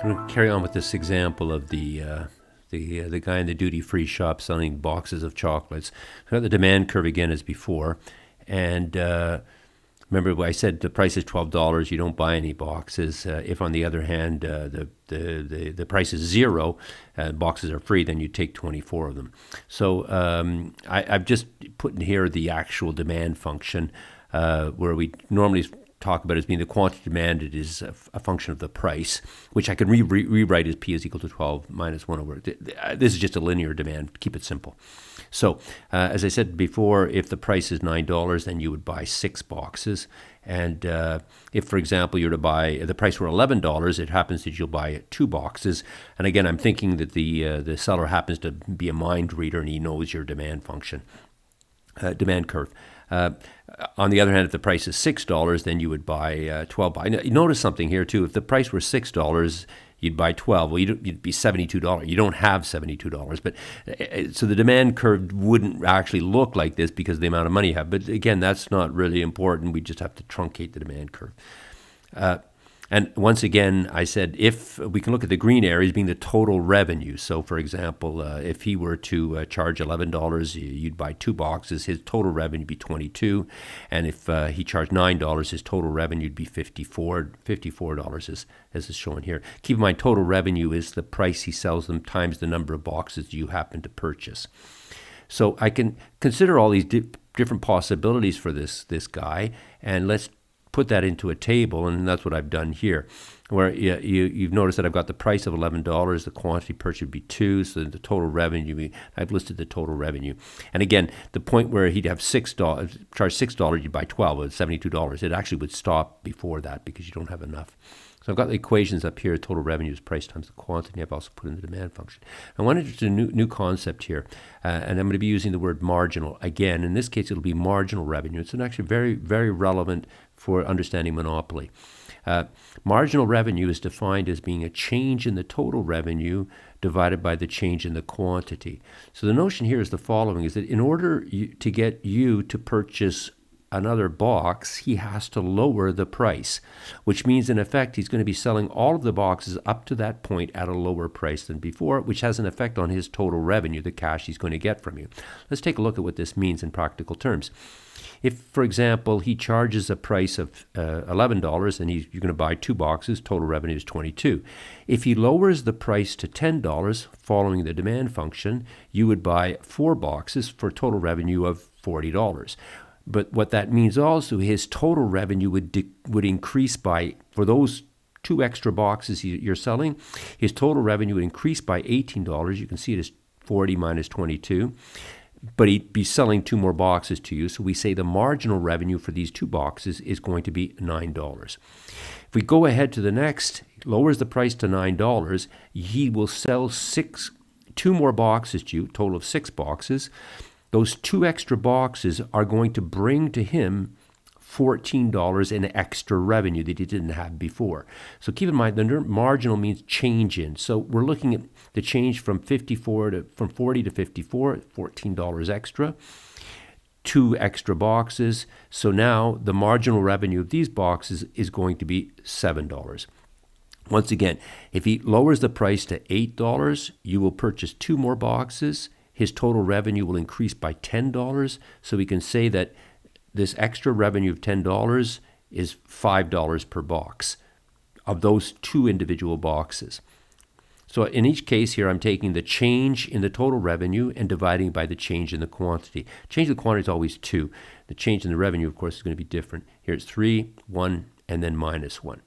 Can we carry on with this example of the guy in the duty-free shop selling boxes of chocolates? We've got the demand curve again as before, and remember I said the price is $12. You don't buy any boxes. If on the other hand the price is zero, boxes are free, then you take 24 of them. So I've just put in here the actual demand function, where we normally talk about it as being the quantity demanded is a function of the price, which I can rewrite as P is equal to 12 minus 1 over. This is just a linear demand. Keep it simple. So as I said before, if the price is $9, then you would buy 6 boxes. And if, for example, you're to buy, the price were $11, it happens that you'll buy 2 boxes. And again, I'm thinking that the seller happens to be a mind reader and he knows your demand function, demand curve. On the other hand, if the price is $6, then you would buy 12. Notice something here too. If the price were $6, you'd buy 12. Well, you'd be $72. You don't have $72, but so the demand curve wouldn't actually look like this because of the amount of money you have. But again, that's not really important. We just have to truncate the demand curve. And once again, I said if we can look at the green areas being the total revenue. So, for example, if he were to charge $11, you'd buy 2 boxes. His total revenue would be $22. And if he charged $9, his total revenue would be $54 as is shown here. Keep in mind, total revenue is the price he sells them times the number of boxes you happen to purchase. So I can consider all these different possibilities for this guy, and let's put that into a table, and that's what I've done here, where you've noticed that I've got the price of $11, the quantity purchased would be 2, so the total revenue, I've listed the total revenue. And again, the point where he'd have $6, charge $6, you'd buy 12, it's $72. It actually would stop before that because you don't have enough. So I've got the equations up here. Total revenue is price times the quantity. I've also put in the demand function. I want to introduce a new concept here, and I'm going to be using the word marginal. Again, in this case, it'll be marginal revenue. It's actually very, very relevant for understanding monopoly. Marginal revenue is defined as being a change in the total revenue divided by the change in the quantity. So the notion here is the following, is that in order to get you to purchase another box, he has to lower the price, which means in effect he's going to be selling all of the boxes up to that point at a lower price than before, which has an effect on his total revenue, the cash he's going to get from you. Let's take a look at what this means in practical terms. If, for example, he charges a price of $11 and you're going to buy 2 boxes, total revenue is $22. If he lowers the price to $10, following the demand function, you would buy 4 boxes for total revenue of $40. But what that means also, his total revenue would increase by, for those 2 extra boxes you're selling, his total revenue would increase by $18. You can see it as 40 minus 22. But he'd be selling 2 more boxes to you. So we say the marginal revenue for these 2 boxes is going to be $9. If we go ahead to the next, lowers the price to $9, he will sell 2 more boxes to you, total of 6 boxes. Those 2 extra boxes are going to bring to him $14 in extra revenue that he didn't have before. So keep in mind, the marginal means change in. So we're looking at the change from 40 to 54, $14 extra, 2 extra boxes. So now the marginal revenue of these boxes is going to be $7. Once again, if he lowers the price to $8, you will purchase 2 more boxes. His total revenue will increase by $10. So we can say that this extra revenue of $10 is $5 per box of those 2 individual boxes. So in each case here, I'm taking the change in the total revenue and dividing by the change in the quantity. Change in the quantity is always 2. The change in the revenue, of course, is going to be different. Here it's 3, 1, and then minus 1.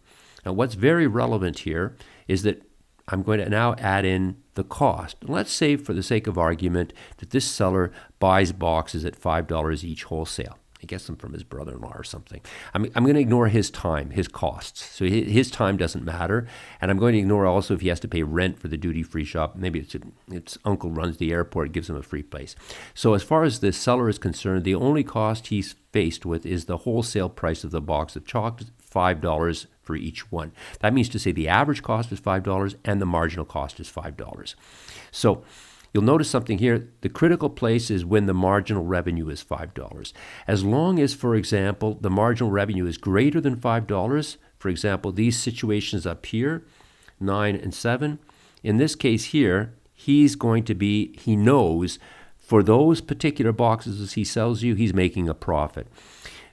Now what's very relevant here is that I'm going to now add in the cost. Let's say, for the sake of argument, that this seller buys boxes at $5 each wholesale. He gets them from his brother-in-law or something. I'm going to ignore his time, his costs. So his time doesn't matter. And I'm going to ignore also if he has to pay rent for the duty-free shop. Maybe it's uncle runs the airport, gives him a free place. So as far as the seller is concerned, the only cost he's faced with is the wholesale price of the box of chocolates, $5 for each one. That means to say the average cost is $5 and the marginal cost is $5. So you'll notice something here. The critical place is when the marginal revenue is $5. As long as, for example, the marginal revenue is greater than $5, for example, these situations up here, 9, and 7. In this case here, he knows for those particular boxes as he sells you, he's making a profit.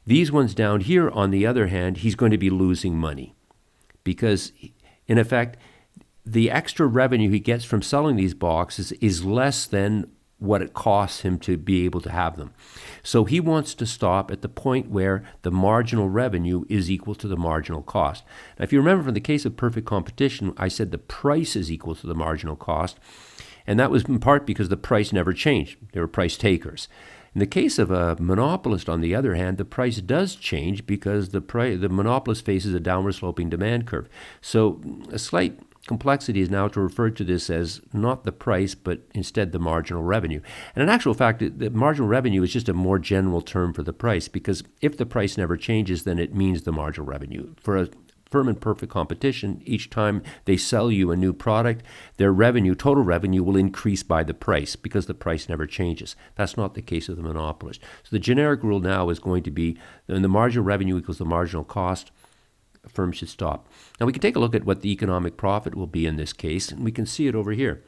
These ones down here, on the other hand, he's going to be losing money because, in effect, the extra revenue he gets from selling these boxes is less than what it costs him to be able to have them. So he wants to stop at the point where the marginal revenue is equal to the marginal cost. Now, if you remember from the case of perfect competition, I said the price is equal to the marginal cost, and that was in part because the price never changed. They were price takers. In the case of a monopolist, on the other hand, the price does change because the monopolist faces a downward sloping demand curve. So a slight complexity is now to refer to this as not the price, but instead the marginal revenue. And in actual fact, the marginal revenue is just a more general term for the price, because if the price never changes, then it means the marginal revenue. For a firm in perfect competition, each time they sell you a new product, their revenue, total revenue, will increase by the price because the price never changes. That's not the case of the monopolist. So the generic rule now is going to be when the marginal revenue equals the marginal cost, a firm should stop. Now we can take a look at what the economic profit will be in this case, and we can see it over here.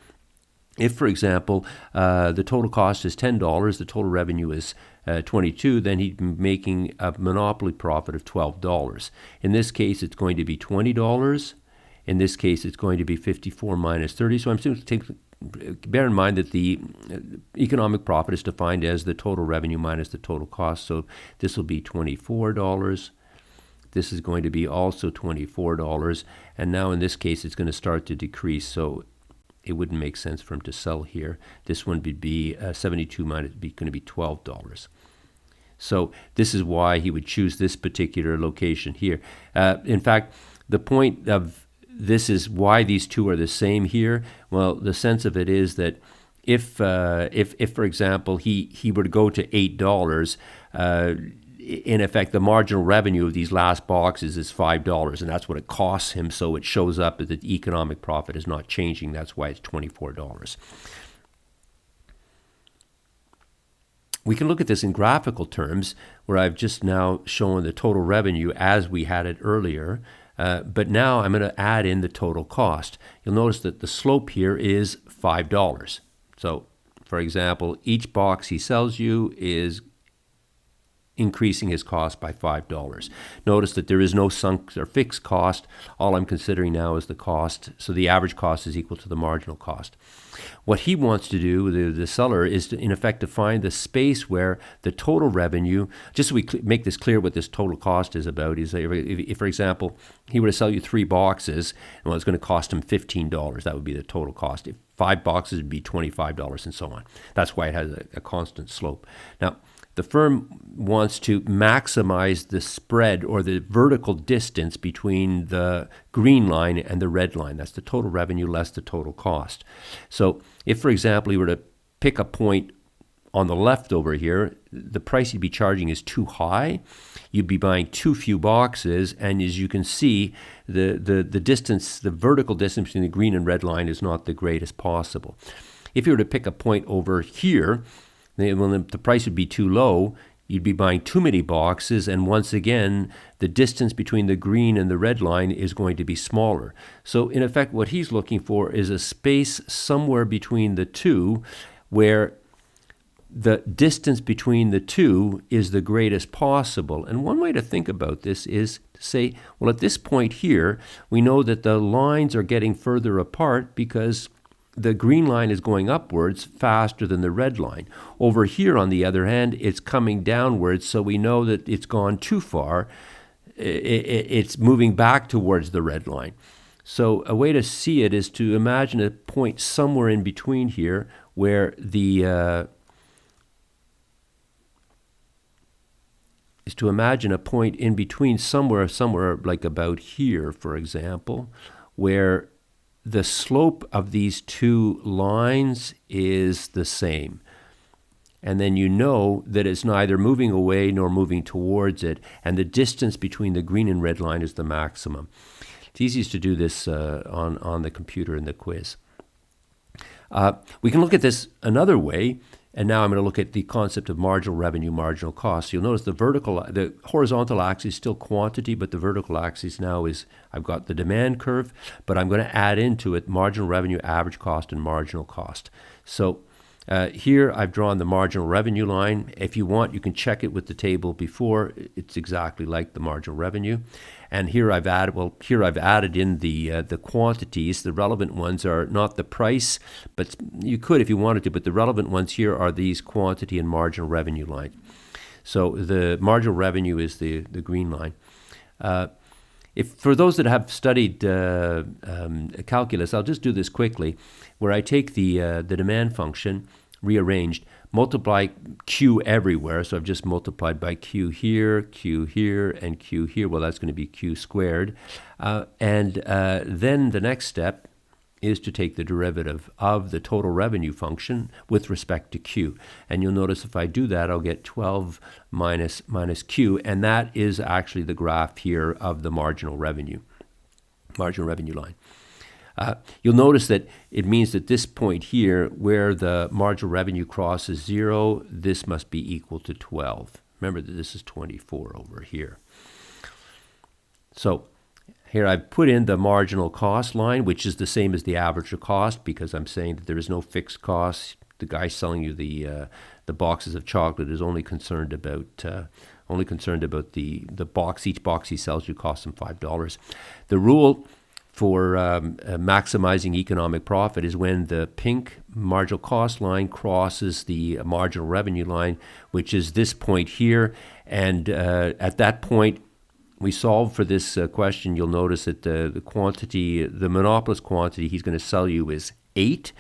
If, for example, the total cost is $10, the total revenue is $22, then he'd be making a monopoly profit of $12. In this case, it's going to be $20. In this case, it's going to be 54 minus 30. So I'm going to bear in mind that the economic profit is defined as the total revenue minus the total cost. So this will be $24. This is going to be also $24. And now in this case, it's going to start to decrease. So it wouldn't make sense for him to sell here. This one would be 72 minus, going to be $12. So this is why he would choose this particular location here. In fact, the point of this is why these two are the same here. Well, the sense of it is that if for example, he were to go to $8, in effect, the marginal revenue of these last boxes is $5, and that's what it costs him, so it shows up that the economic profit is not changing. That's why it's $24. We can look at this in graphical terms, where I've just now shown the total revenue as we had it earlier, but now I'm going to add in the total cost. You'll notice that the slope here is $5. So, for example, each box he sells you is increasing his cost by $5. Notice that there is no sunk or fixed cost. All I'm considering now is the cost. So the average cost is equal to the marginal cost. What he wants to do, the seller, is to, in effect, to find the space where the total revenue, just so we make this clear what this total cost is about, is if, for example, he were to sell you 3 boxes, and it's going to cost him $15, that would be the total cost. If 5 boxes, it would be $25 and so on. That's why it has a constant slope. Now, the firm wants to maximize the spread or the vertical distance between the green line and the red line. That's the total revenue less the total cost. So if, for example, you were to pick a point on the left over here, the price you'd be charging is too high. You'd be buying too few boxes, and as you can see, the distance, the vertical distance between the green and red line is not the greatest possible. If you were to pick a point over here, when the price would be too low, you'd be buying too many boxes, and once again, the distance between the green and the red line is going to be smaller. So in effect, what he's looking for is a space somewhere between the two where the distance between the two is the greatest possible. And one way to think about this is to say, well, at this point here, we know that the lines are getting further apart because the green line is going upwards faster than the red line. Over here, on the other hand, it's coming downwards, so we know that it's gone too far. It's moving back towards the red line. So a way to see it is to imagine a point somewhere in between here where the is to imagine a point in between somewhere like about here, for example, where the slope of these two lines is the same. And then you know that it's neither moving away nor moving towards it, and the distance between the green and red line is the maximum. It's easiest to do this on the computer in the quiz. We can look at this another way. And now I'm going to look at the concept of marginal revenue, marginal cost. You'll notice the horizontal axis is still quantity, but the vertical axis now is, I've got the demand curve, but I'm going to add into it marginal revenue, average cost, and marginal cost. So here I've drawn the marginal revenue line. If you want, you can check it with the table before. It's exactly like the marginal revenue. And here I've added in the quantities. The relevant ones are not the price, but you could if you wanted to, but the relevant ones here are these quantity and marginal revenue lines. So the marginal revenue is the green line. If for those that have studied calculus, I'll just do this quickly, where I take the demand function rearranged, multiply Q everywhere. So I've just multiplied by Q here, and Q here. Well, that's going to be Q squared. And then the next step is to take the derivative of the total revenue function with respect to Q. And you'll notice if I do that, I'll get 12 minus Q, and that is actually the graph here of the marginal revenue line. You'll notice that it means that this point here, where the marginal revenue crosses 0, this must be equal to 12. Remember that this is 24 over here. So here I've put in the marginal cost line, which is the same as the average of cost, because I'm saying that there is no fixed cost. The guy selling you the boxes of chocolate is only concerned about the box. Each box he sells you costs him $5. The rule for maximizing economic profit is when the pink marginal cost line crosses the marginal revenue line, which is this point here. And at that point, we solve for this question. You'll notice that the quantity, the monopolist quantity he's going to sell you is 8,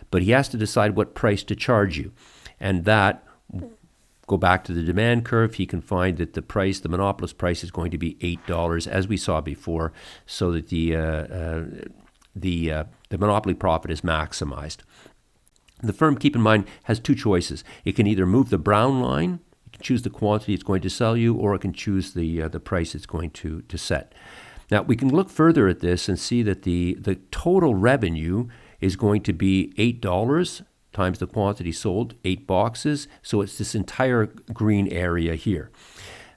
but he has to decide what price to charge you. And that, go back to the demand curve, he can find that the monopolist price is going to be $8, as we saw before, so that the monopoly profit is maximized. The firm, keep in mind, has two choices. It can either move the brown line, it can choose the quantity it's going to sell you, or it can choose the price it's going to set. Now, we can look further at this and see that the total revenue is going to be $8 times the quantity sold, 8 boxes. So it's this entire green area here.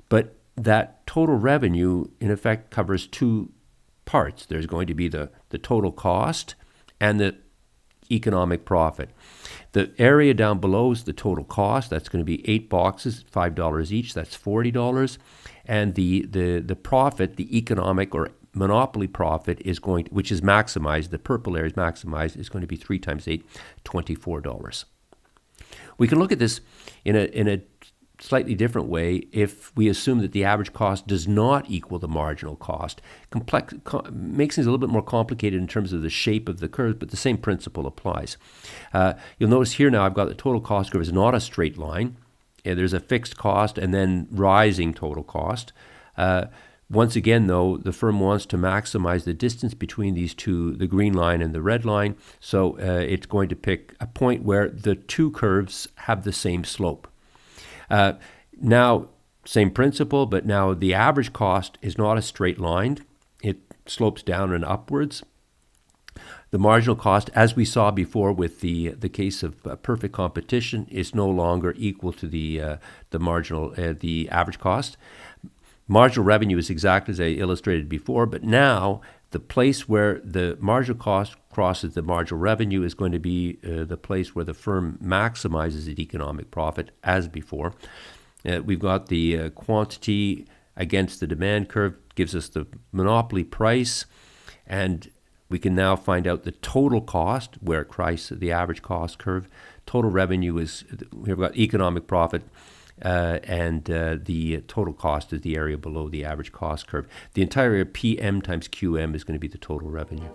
But that total revenue, in effect, covers two parts. There's going to be the total cost and the economic profit. The area down below is the total cost. That's going to be 8 boxes, $5 each. That's $40. And the profit, the economic or monopoly profit is going to, which is maximized, the purple area is maximized, is going to be 3 times 8, $24. We can look at this in a slightly different way if we assume that the average cost does not equal the marginal cost. Makes things a little bit more complicated in terms of the shape of the curve, but the same principle applies. You'll notice here now I've got the total cost curve is not a straight line. There's a fixed cost and then rising total cost. Once again, though, the firm wants to maximize the distance between these two, the green line and the red line, so it's going to pick a point where the two curves have the same slope. Now, same principle, but now the average cost is not a straight line. It slopes down and upwards. The marginal cost, as we saw before with the case of perfect competition, is no longer equal to the average cost. Marginal revenue is exactly as I illustrated before, but now the place where the marginal cost crosses the marginal revenue is going to be the place where the firm maximizes its economic profit, as before. We've got the quantity against the demand curve, gives us the monopoly price, and we can now find out the total cost, where it crosses the average cost curve. Total revenue is, we've got economic profit, and the total cost is the area below the average cost curve. The entire area PM times QM is going to be the total revenue.